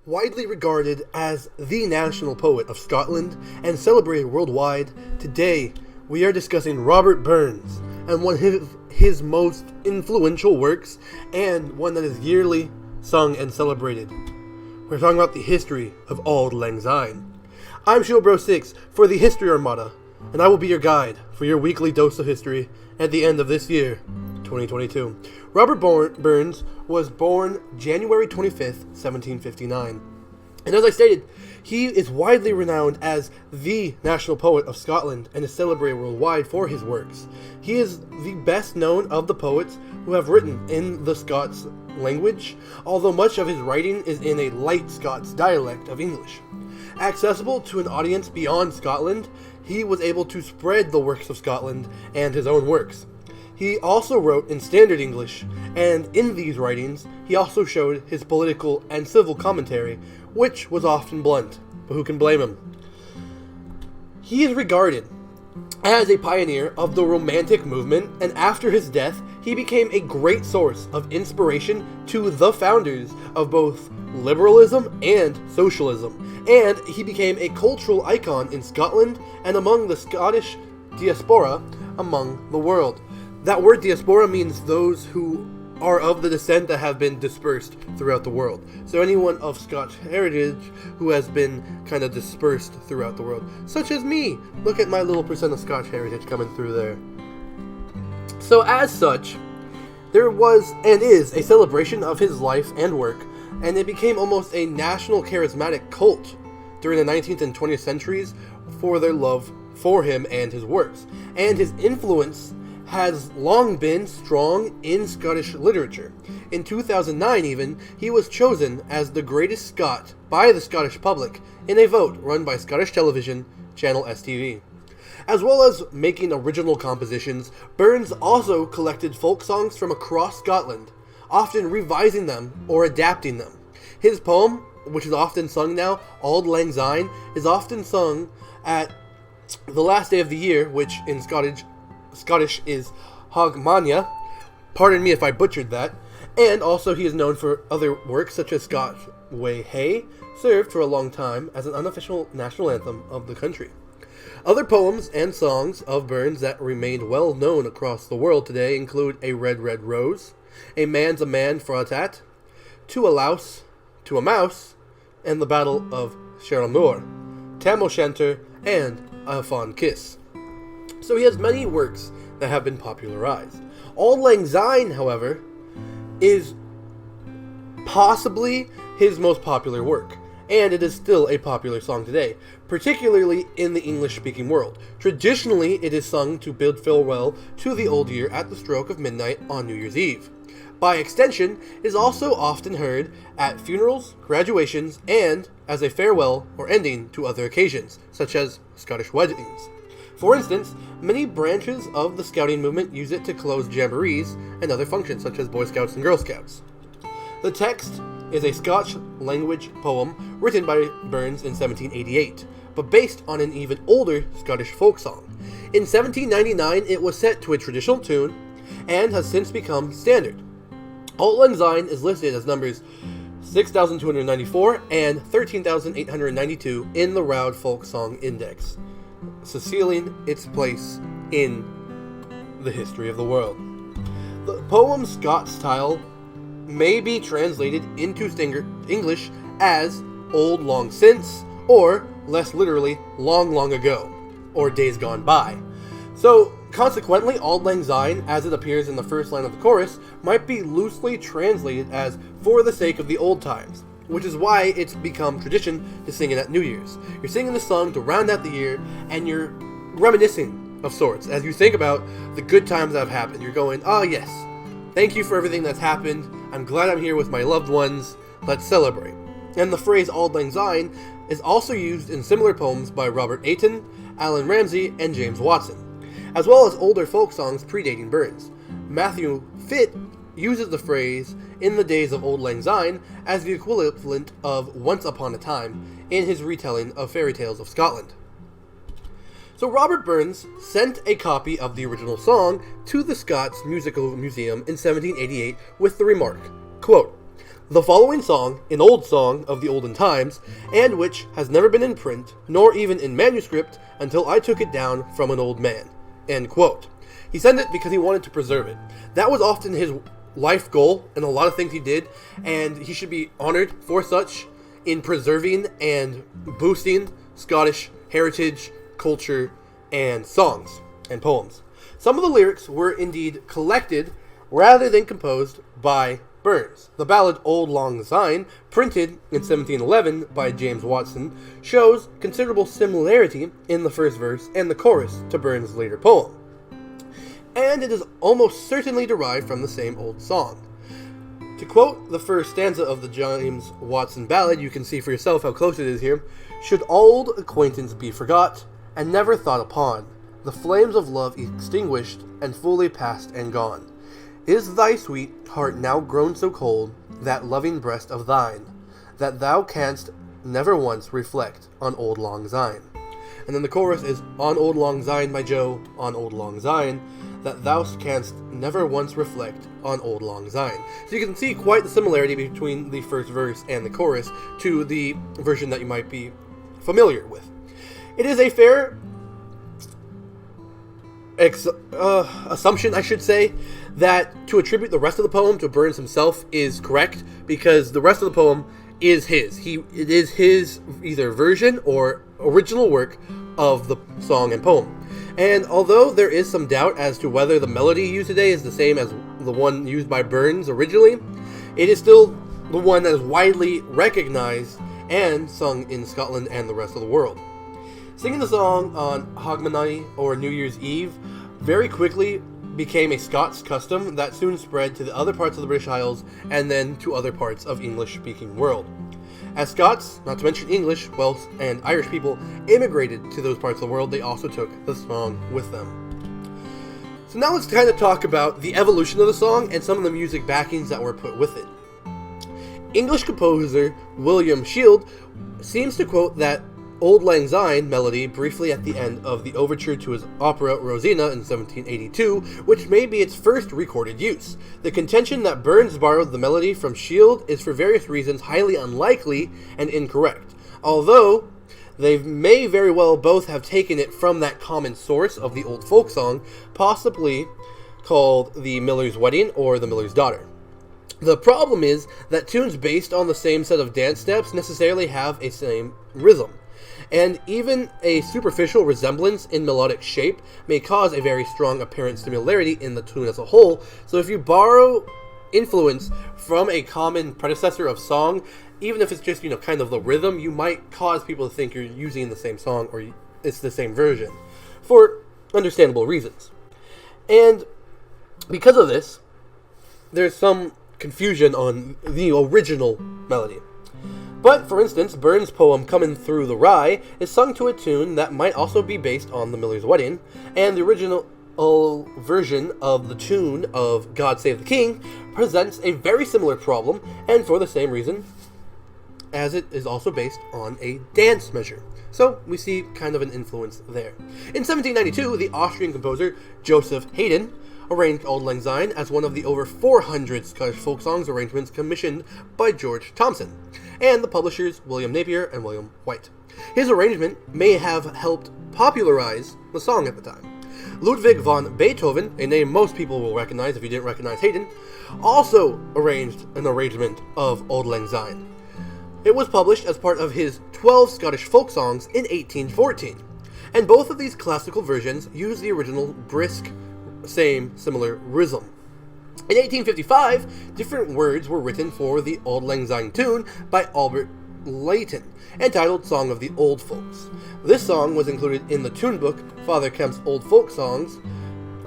Widely regarded as the national poet of Scotland and celebrated worldwide, today we are discussing Robert Burns and one of his most influential works and one that is yearly sung and celebrated. We're talking about the history of Auld Lang Syne. I'm Shieldbro6 for the History Armada, and I will be your guide for your weekly dose of history at the end of this year, 2022. Robert Burns was born January 25th, 1759. And as I stated, he is widely renowned as the national poet of Scotland and is celebrated worldwide for his works. He is the best known of the poets who have written in the Scots language, although much of his writing is in a light Scots dialect of English. Accessible to an audience beyond Scotland, he was able to spread the works of Scotland and his own works. He also wrote in Standard English, and in these writings, he also showed his political and civil commentary, which was often blunt, but who can blame him? He is regarded as a pioneer of the Romantic movement, and after his death, he became a great source of inspiration to the founders of both liberalism and socialism, and he became a cultural icon in Scotland and among the Scottish diaspora among the world. That word diaspora means those who are of the descent that have been dispersed throughout the world. So anyone of Scotch heritage who has been kind of dispersed throughout the world, such as me. Look at my little percent of Scotch heritage coming through there. So as such, there was and is a celebration of his life and work, and it became almost a national charismatic cult during the 19th and 20th centuries for their love for him and his works. And his influence has long been strong in Scottish literature. In 2009 even, he was chosen as the greatest Scot by the Scottish public in a vote run by Scottish television channel STV. As well as making original compositions, Burns also collected folk songs from across Scotland, often revising them or adapting them. His poem, which is often sung now, Auld Lang Syne, is often sung at the last day of the year, which in Scottish is Hogmanay. Pardon me if I butchered that. And also he is known for other works such as Scotch Way Hey, served for a long time as an unofficial national anthem of the country. Other poems and songs of Burns that remained well known across the world today include A Red Red Rose, A Man's a Man for a Tat, To a Louse, To a Mouse, and the Battle of Sherrilmoor, Tam O'Shanter, and A Fond Kiss. So he has many works that have been popularized. Auld Lang Syne, however, is possibly his most popular work, and it is still a popular song today, particularly in the English-speaking world. Traditionally, it is sung to bid farewell to the old year at the stroke of midnight on New Year's Eve. By extension, it is also often heard at funerals, graduations, and as a farewell or ending to other occasions, such as Scottish weddings. For instance, many branches of the Scouting movement use it to close jamborees and other functions such as Boy Scouts and Girl Scouts. The text is a Scotch language poem written by Burns in 1788, but based on an even older Scottish folk song. In 1799, it was set to a traditional tune and has since become standard. Auld Lang Syne is listed as numbers 6,294 and 13,892 in the Roud Folk Song Index, sealing its place in the history of the world. The poem's Scots style may be translated into English as Old Long Since, or less literally, Long Long Ago, or Days Gone By. So, consequently, Auld Lang Syne, as it appears in the first line of the chorus, might be loosely translated as For the Sake of the Old Times, which is why it's become tradition to sing it at New Year's. You're singing the song to round out the year, and you're reminiscing of sorts. As you think about the good times that have happened, you're going, oh yes, thank you for everything that's happened. I'm glad I'm here with my loved ones. Let's celebrate. And the phrase Auld Lang Syne is also used in similar poems by Robert Ayton, Alan Ramsay, and James Watson, as well as older folk songs predating Burns. Matthew Fitt uses the phrase in the days of Auld Lang Syne as the equivalent of Once Upon a Time in his retelling of fairy tales of Scotland. So Robert Burns sent a copy of the original song to the Scots Musical Museum in 1788 with the remark, quote, The following song, an old song of the olden times, and which has never been in print, nor even in manuscript, until I took it down from an old man." End quote. He sent it because he wanted to preserve it. That was often his life goal in a lot of things he did, and he should be honored for such in preserving and boosting Scottish heritage, culture, and songs and poems. Some of the lyrics were indeed collected rather than composed by Burns. The ballad Auld Lang Syne, printed in 1711 by James Watson, shows considerable similarity in the first verse and the chorus to Burns' later poem. And it is almost certainly derived from the same old song. To quote the first stanza of the James Watson ballad, you can see for yourself how close it is here. "Should old acquaintance be forgot, and never thought upon, the flames of love extinguished, and fully past and gone, is thy sweet heart now grown so cold, that loving breast of thine, that thou canst never once reflect on Auld Lang Syne." And then the chorus is, "On Auld Lang Syne, my Joe, on Auld Lang Syne, that thou canst never once reflect on Auld Lang Syne." So you can see quite the similarity between the first verse and the chorus to the version that you might be familiar with. It is a fair assumption, I should say, that to attribute the rest of the poem to Burns himself is correct, because the rest of the poem is his. It is his either version or original work of the song and poem. And although there is some doubt as to whether the melody used today is the same as the one used by Burns originally, it is still the one that is widely recognized and sung in Scotland and the rest of the world. Singing the song on Hogmanay, or New Year's Eve, very quickly became a Scots custom that soon spread to the other parts of the British Isles and then to other parts of English-speaking world. As Scots, not to mention English, Welsh, and Irish people immigrated to those parts of the world, they also took the song with them. So now let's kind of talk about the evolution of the song and some of the music backings that were put with it. English composer William Shield seems to quote that Auld Lang Syne melody briefly at the end of the overture to his opera Rosina in 1782, which may be its first recorded use. The contention that Burns borrowed the melody from Shield is for various reasons highly unlikely and incorrect, although they may very well both have taken it from that common source of the old folk song, possibly called The Miller's Wedding or The Miller's Daughter. The problem is that tunes based on the same set of dance steps necessarily have a same rhythm, and even a superficial resemblance in melodic shape may cause a very strong apparent similarity in the tune as a whole. So if you borrow influence from a common predecessor of song, even if it's just, kind of the rhythm, you might cause people to think you're using the same song or it's the same version, for understandable reasons. And because of this, there's some confusion on the original melody. But, for instance, Burns' poem Comin' Through the Rye is sung to a tune that might also be based on The Miller's Wedding, and the original version of the tune of God Save the King presents a very similar problem, and for the same reason, as it is also based on a dance measure. So, we see kind of an influence there. In 1792, the Austrian composer Joseph Haydn arranged Auld Lang Syne as one of the over 400 Scottish folk songs arrangements commissioned by George Thomson, and the publishers William Napier and William White. His arrangement may have helped popularize the song at the time. Ludwig van Beethoven, a name most people will recognize if you didn't recognize Haydn, also arranged an arrangement of Auld Lang Syne. It was published as part of his 12 Scottish folk songs in 1814, and both of these classical versions use the original brisk, similar rhythm. In 1855, different words were written for the Auld Lang Syne tune by Albert Layton, entitled Song of the Old Folks. This song was included in the tune book Father Kemp's Old Folk Songs,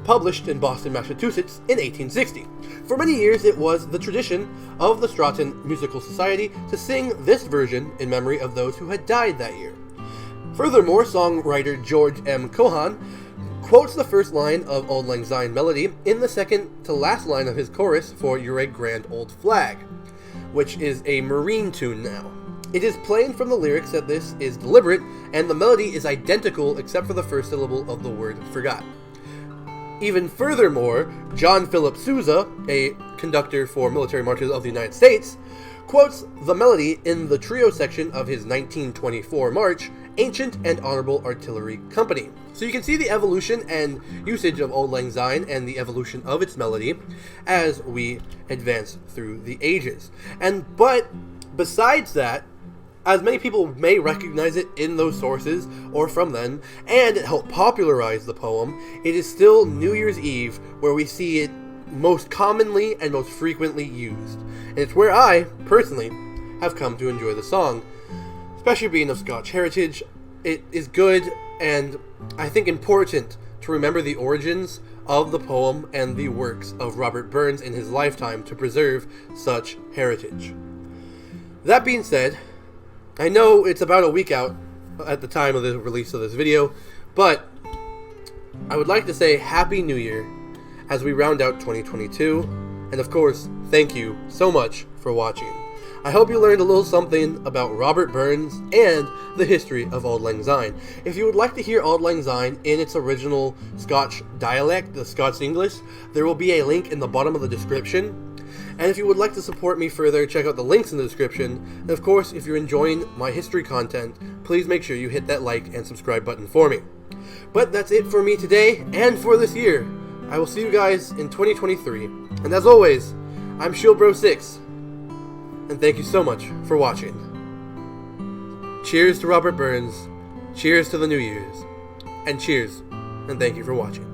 published in Boston, Massachusetts in 1860. For many years, it was the tradition of the Stratton Musical Society to sing this version in memory of those who had died that year. Furthermore, songwriter George M. Cohan quotes the first line of Auld Lang Syne melody in the second to last line of his chorus for You're a Grand Old Flag, which is a marine tune now. It is plain from the lyrics that this is deliberate, and the melody is identical except for the first syllable of the word forgot. Even furthermore, John Philip Sousa, a conductor for military marches of the United States, quotes the melody in the trio section of his 1924 march, Ancient and Honorable Artillery Company. So you can see the evolution and usage of Auld Lang Syne and the evolution of its melody as we advance through the ages. But besides that, as many people may recognize it in those sources or from then, and it helped popularize the poem, it is still New Year's Eve where we see it most commonly and most frequently used. And it's where I, personally, have come to enjoy the song. Especially being of Scotch heritage, it is good and I think important to remember the origins of the poem and the works of Robert Burns in his lifetime to preserve such heritage. That being said, I know it's about a week out at the time of the release of this video, but I would like to say Happy New Year as we round out 2022, and of course, thank you so much for watching. I hope you learned a little something about Robert Burns and the history of Auld Lang Syne. If you would like to hear Auld Lang Syne in its original Scotch dialect, the Scots English, there will be a link in the bottom of the description. And if you would like to support me further, check out the links in the description. And of course, if you're enjoying my history content, please make sure you hit that like and subscribe button for me. But that's it for me today and for this year. I will see you guys in 2023. And as always, I'm ShieldBro6. And thank you so much for watching. Cheers to Robert Burns, cheers to the New Year's, and cheers, and thank you for watching.